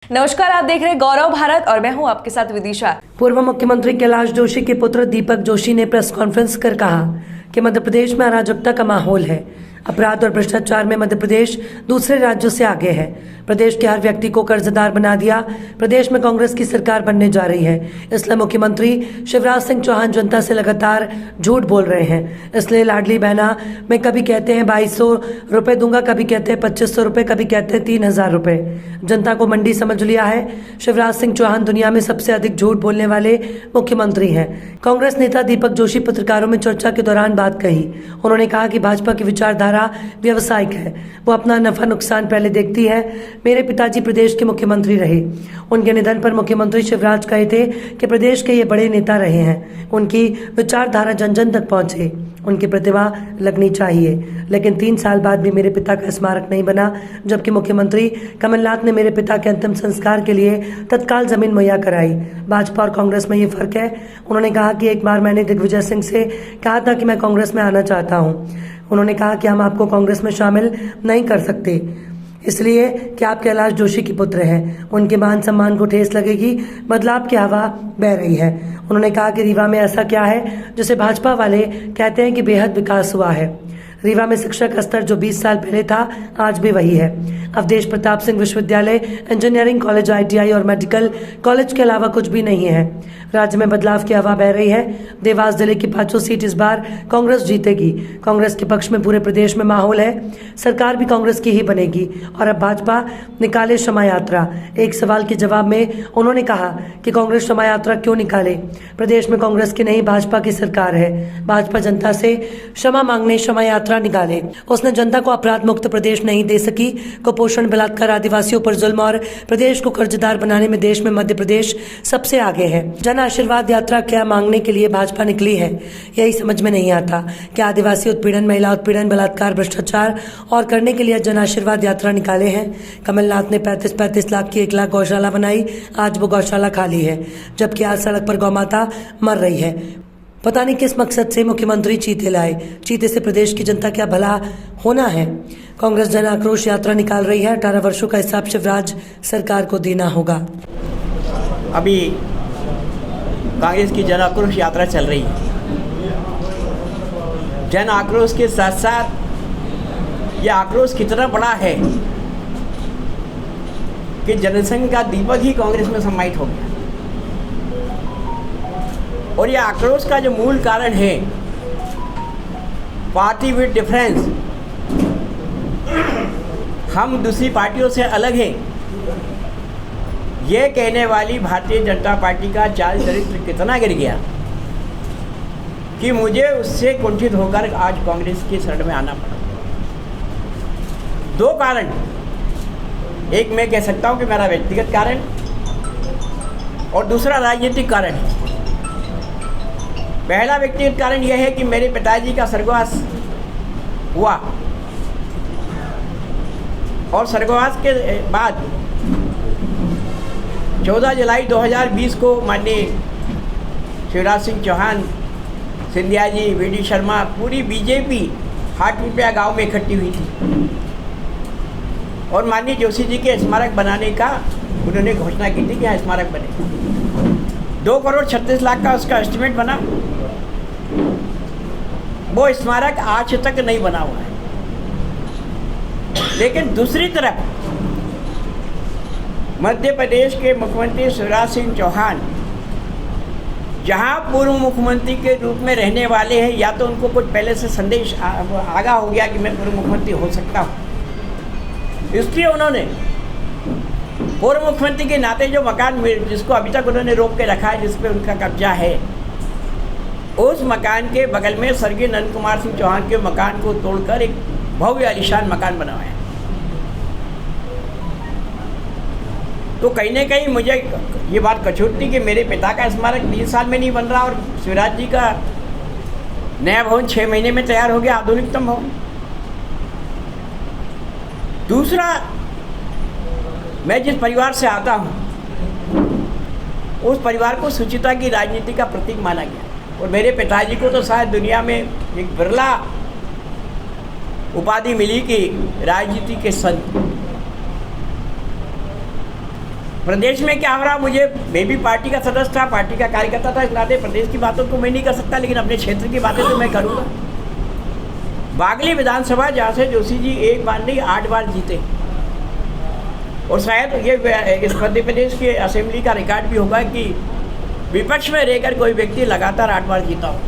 नमस्कार, आप देख रहे हैं गौरव भारत और मैं हूं आपके साथ विदिशा। पूर्व मुख्यमंत्री कैलाश जोशी के पुत्र दीपक जोशी ने प्रेस कॉन्फ्रेंस कर कहा कि मध्य प्रदेश में अराजकता का माहौल है। अपराध और भ्रष्टाचार में मध्य प्रदेश दूसरे राज्यों से आगे है। प्रदेश के हर व्यक्ति को कर्जदार बना दिया। प्रदेश में कांग्रेस की सरकार बनने जा रही है, इसलिए मुख्यमंत्री शिवराज सिंह चौहान जनता से लगातार झूठ बोल रहे हैं। इसलिए लाडली बहना में कभी कहते हैं 2200 रुपए दूंगा, कभी कहते हैं 2500 रुपए, कभी कहते हैं 3000 रुपए। जनता को मंडी समझ लिया है। शिवराज सिंह चौहान दुनिया में सबसे अधिक झूठ बोलने वाले मुख्यमंत्री हैं। कांग्रेस नेता दीपक जोशी पत्रकारों में चर्चा के दौरान बात कही। उन्होंने कहा कि भाजपा की विचारधारा व्यवसायिक है, वो अपना नफा नुकसान पहले देखती है। मेरे पिताजी प्रदेश के मुख्यमंत्री रहे। उनके निधन पर मुख्यमंत्री शिवराज कहे थे कि प्रदेश के ये बड़े नेता रहे हैं, उनकी विचारधारा जन जन तक पहुंचे, उनकी प्रतिभा लगनी चाहिए। लेकिन 3 साल बाद भी मेरे पिता का स्मारक नहीं बना, जबकि मुख्यमंत्री कमलनाथ ने मेरे पिता के अंतिम संस्कार के लिए तत्काल जमीन मुहैया कराई। भाजपा और कांग्रेस में ये फर्क है। उन्होंने कहा कि एक बार मैंने दिग्विजय सिंह से कहा था कि मैं कांग्रेस में आना चाहता हूँ। उन्होंने कहा कि हम आपको कांग्रेस में शामिल नहीं कर सकते, इसलिए कि आप कैलाश जोशी के पुत्र हैं। उनके मान सम्मान को ठेस लगेगी। बदलाव की हवा बह रही है। उन्होंने कहा कि रीवा में ऐसा क्या है जिसे भाजपा वाले कहते हैं कि बेहद विकास हुआ है। रीवा में शिक्षा का स्तर जो 20 साल पहले था, आज भी वही है। अवधेश प्रताप सिंह विश्वविद्यालय, इंजीनियरिंग कॉलेज, ITI और मेडिकल कॉलेज के अलावा कुछ भी नहीं है। राज्य में बदलाव की हवा बह रही है। देवास जिले की 5 सीट इस बार कांग्रेस जीतेगी। कांग्रेस के पक्ष में पूरे प्रदेश में माहौल है। सरकार भी कांग्रेस की ही बनेगी। और अब भाजपा निकाले क्षमा यात्रा। एक सवाल के जवाब में उन्होंने कहा कि कांग्रेस क्षमा यात्रा क्यों निकाले। प्रदेश में कांग्रेस की नहीं, भाजपा की सरकार है। भाजपा जनता से क्षमा मांगने क्षमा यात्रा निकाले। उसने जनता को अपराध मुक्त प्रदेश नहीं दे सकी। कुपोषण, बलात्कार, आदिवासियों पर जुल्म और प्रदेश को कर्जदार बनाने में देश में मध्य प्रदेश सबसे आगे है। जन आशीर्वाद यात्रा क्या मांगने के लिए भाजपा निकली है, यही समझ में नहीं आता। क्या आदिवासी उत्पीड़न, महिला उत्पीड़न, बलात्कार, भ्रष्टाचार और करने के लिए जन आशीर्वाद यात्रा निकाले हैं। कमलनाथ ने 35 लाख की 1 लाख गौशाला बनाई, आज वो गौशाला खाली है, जबकि आज सड़क पर गौमाता मर रही है। पता नहीं किस मकसद से मुख्यमंत्री चीते लाए। चीते से प्रदेश की जनता क्या भला होना है। कांग्रेस जन आक्रोश यात्रा निकाल रही है। 18 वर्षों का हिसाब शिवराज सरकार को देना होगा। अभी कांग्रेस की जन आक्रोश यात्रा चल रही है। जन आक्रोश के साथ साथ यह आक्रोश कितना बड़ा है कि जनसंघ का दीपक ही कांग्रेस में समाहित हो गया। और यह आक्रोश का जो मूल कारण है, पार्टी विद डिफरेंस, हम दूसरी पार्टियों से अलग हैं, ये कहने वाली भारतीय जनता पार्टी का चाल चरित्र कितना गिर गया कि मुझे उससे कुंठित होकर आज कांग्रेस की शरण में आना पड़ा। 2 कारण, एक मैं कह सकता हूं कि मेरा व्यक्तिगत कारण और दूसरा राजनीतिक कारण है। पहला व्यक्तिगत कारण यह है कि मेरे पिताजी का स्वर्गवास हुआ और स्वर्गवास के बाद 14 जुलाई 2020 को माननीय शिवराज सिंह चौहान, सिंधिया जी, VD शर्मा, पूरी बीजेपी हाटपिपलिया गांव में इकट्ठी हुई थी और माननीय जोशी जी के स्मारक बनाने का उन्होंने घोषणा की थी कि यहाँ स्मारक बनेगा। 2 करोड़ 36 लाख का उसका एस्टिमेट बना। वो स्मारक आज तक नहीं बना हुआ है। लेकिन दूसरी तरफ मध्य प्रदेश के मुख्यमंत्री शिवराज सिंह चौहान जहां पूर्व मुख्यमंत्री के रूप में रहने वाले हैं, या तो उनको कुछ पहले से संदेश आगा हो गया कि मैं पूर्व मुख्यमंत्री हो सकता हूं, इसलिए उन्होंने पूर्व मुख्यमंत्री के नाते जो मकान जिसको अभी तक उन्होंने रोक के रखा है, जिस पे उनका कब्जा है, उस मकान के बगल में स्वर्गीय नंद कुमार सिंह चौहान के मकान को तोड़कर एक भव्य आलीशान मकान बनवाया। तो कहीं ना कहीं मुझे ये बात कचोटती कि मेरे पिता का स्मारक 20 साल में नहीं बन रहा और शिवराज जी का नया भवन 6 महीने में तैयार हो गया, आधुनिकतम भवन। दूसरा, मैं जिस परिवार से आता हूँ उस परिवार को सुचिता की राजनीति का प्रतीक माना गया और मेरे पिताजी को तो शायद दुनिया में एक बिरला उपाधि मिली कि राजनीति के संत। प्रदेश में क्या हो रहा, मुझे मैं भी पार्टी का सदस्य था, पार्टी का कार्यकर्ता था, इस नाते प्रदेश की बातों को मैं नहीं कर सकता, लेकिन अपने क्षेत्र की बातें तो मैं करूँगा। बागली विधानसभा जहाँ से जोशी जी 1 बार नहीं 8 बार जीते, और शायद ये इस मध्य प्रदेश की असेंबली का रिकॉर्ड भी होगा कि विपक्ष में रहकर कोई व्यक्ति लगातार 8 बार जीता हो।